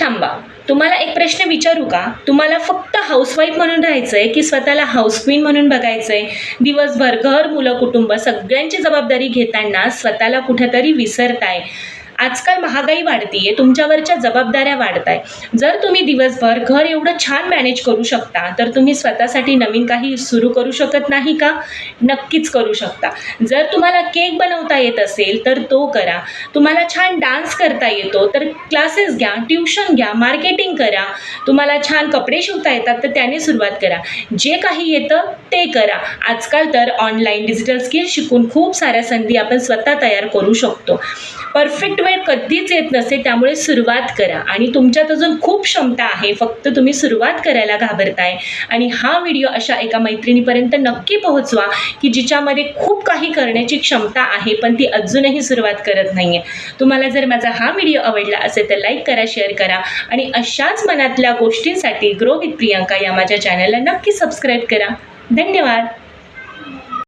थांबा. तुम्हाला एक प्रश्न विचारू का? तुम्हाला फक्त हाऊसवाईफ म्हणून राहायचंय की स्वतःला हाऊस क्वीन म्हणून बघायचंय? दिवसभर घर, मुलं, कुटुंब सगळ्यांची जबाबदारी घेताना स्वतःला कुठेतरी विसरताय. आजकाल महागाई वाढतीये, तुमच्यावरच्या जबाबदाऱ्या वाढताय. जर तुम्ही दिवसभर घर एवढं छान मॅनेज करू शकता, तर तुम्ही स्वतःसाठी नवीन काही सुरू करू शकत नाही का? नक्कीच करू शकता. जर तुम्हाला केक बनवता येत असेल तर तो करा. तुम्हाला छान डान्स करता येतो तर क्लासेस घ्या, ट्युशन घ्या, मार्केटिंग करा. तुम्हाला छान कपडे शिवता येतात तर त्याने सुरुवात करा. जे काही येतं ते करा. आजकाल तर ऑनलाईन डिजिटल स्किल शिकून खूप साऱ्या संधी आपण स्वतः तयार करू शकतो. परफेक्ट वेळ कधीच येत नसते, त्यामुळे सुरुवात करा. आणि तुमच्यात अजून खूप क्षमता आहे, फक्त तुम्ही सुरुवात करायला घाबरताय. आणि हा व्हिडिओ अशा एका मैत्रिणीपर्यंत नक्की पोहोचवा की जिच्यामध्ये खूप काही करण्याची क्षमता आहे पण ती अजूनही सुरुवात करत नाहीये. तुम्हाला जर माझा हा व्हिडिओ आवडला असेल तर लाईक करा, शेअर करा आणि अशाच मनातल्या गोष्टींसाठी ग्रो विथ प्रियंका या माझ्या चॅनलला नक्की सबस्क्राईब करा. धन्यवाद.